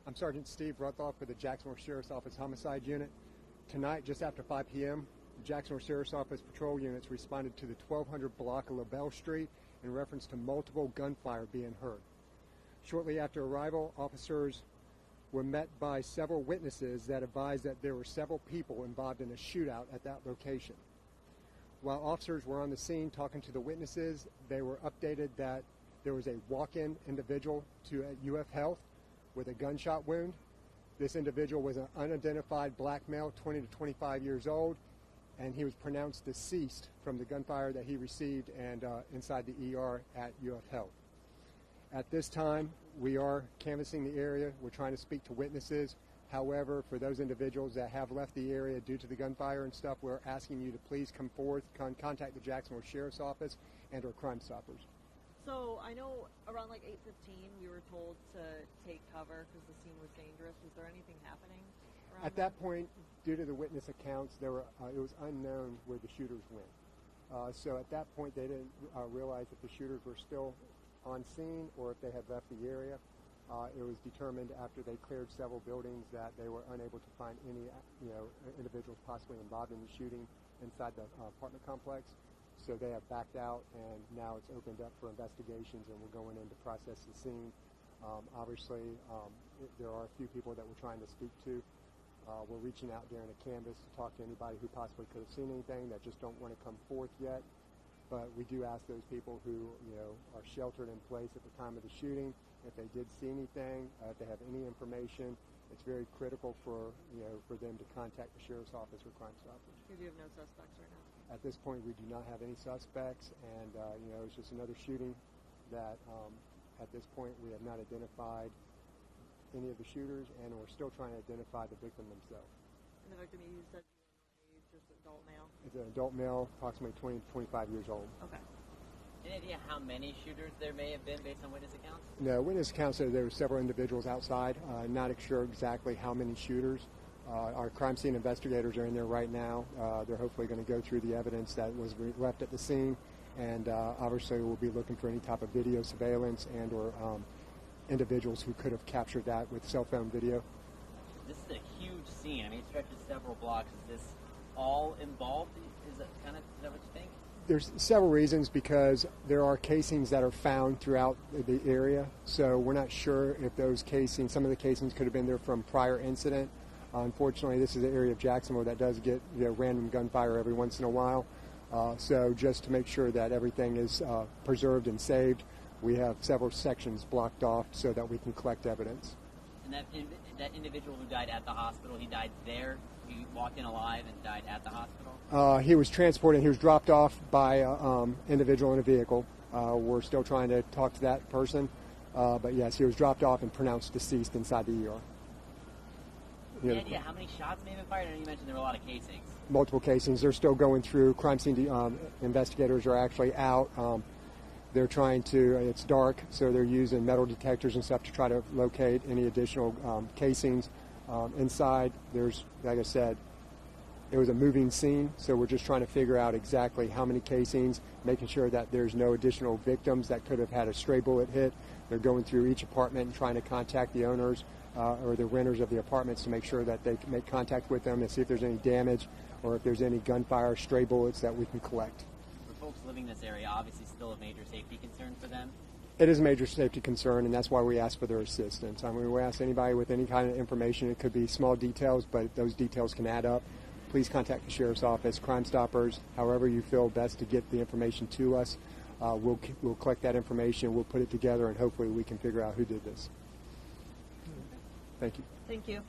I'm Sergeant Steve Ruthoff with the Jacksonville Sheriff's Office Homicide Unit. Tonight, just after 5 p.m., the Jacksonville Sheriff's Office patrol units responded to the 1200 block of LaBelle Street in reference to multiple gunfire being heard. Shortly after arrival, officers were met by several witnesses that advised that there were several people involved in a shootout at that location. While officers were on the scene talking to the witnesses, they were updated that there was a walk-in individual to UF Health with a gunshot wound. This individual was an unidentified black male, 20 to 25 years old, and he was pronounced deceased from the gunfire that he received and inside the ER at UF Health. At this time, we are canvassing the area. We're trying to speak to witnesses. However, for those individuals that have left the area due to the gunfire and stuff, we're asking you to please come forth, contact the Jacksonville Sheriff's Office and or Crime Stoppers. So I know around like 8:15 you were told to take cover because the scene was dangerous. Was there anything happening around At that point, due to the witness accounts, it was unknown where the shooters went. So at that point, they didn't realize if the shooters were still on scene or if they had left the area. It was determined after they cleared several buildings that they were unable to find any individuals possibly involved in the shooting inside the apartment complex. So they have backed out, and now it's opened up for investigations, and we're going in to process the scene. Obviously, there are a few people that we're trying to speak to. We're reaching out during a canvass to talk to anybody who possibly could have seen anything that just don't want to come forth yet. But we do ask those people who are sheltered in place at the time of the shooting, if they did see anything, if they have any information. It's very critical for them to contact the Sheriff's Office or Crime Stoppers. You have no suspects right now? At this point, we do not have any suspects, and it's just another shooting that at this point we have not identified any of the shooters, and we're still trying to identify the victim themselves. And the victim, you said you were age, just adult male? It's an adult male, approximately 20 to 25 years old. Okay. Any idea how many shooters there may have been based on witness accounts? No, witness accounts say there were several individuals outside. Not sure exactly how many shooters. Our crime scene investigators are in there right now. They're hopefully going to go through the evidence that was left at the scene, and obviously we'll be looking for any type of video surveillance and or individuals who could have captured that with cell phone video. This is a huge scene. I mean, it stretches several blocks. Is this all involved? Is that what you think? There's several reasons, because there are casings that are found throughout the area, so we're not sure if those casings, some of the casings could have been there from prior incident. Unfortunately, this is an area of Jacksonville that does get random gunfire every once in a while. So just to make sure that everything is preserved and saved, we have several sections blocked off so that we can collect evidence. And that individual who died at the hospital, he died there? He walked in alive and died at the hospital? He was transported. He was dropped off by an individual in a vehicle. We're still trying to talk to that person. But yes, he was dropped off and pronounced deceased inside the ER. Any idea how many shots may have been fired? I know you mentioned there were a lot of casings. Multiple casings. They're still going through. Crime scene investigators are actually out. They're trying to, it's dark, so they're using metal detectors and stuff to try to locate any additional casings. Inside, there's, like I said, it was a moving scene, so we're just trying to figure out exactly how many casings, making sure that there's no additional victims that could have had a stray bullet hit. They're going through each apartment and trying to contact the owners or the renters of the apartments to make sure that they can make contact with them and see if there's any damage or if there's any gunfire, stray bullets that we can collect. For folks living in this area, obviously still a major safety concern for them? It is a major safety concern, and that's why we ask for their assistance. I mean, we ask anybody with any kind of information. It could be small details, but those details can add up. Please contact the Sheriff's Office, Crime Stoppers, however you feel best to get the information to us. We'll collect that information, we'll put it together, and hopefully we can figure out who did this. Thank you. Thank you.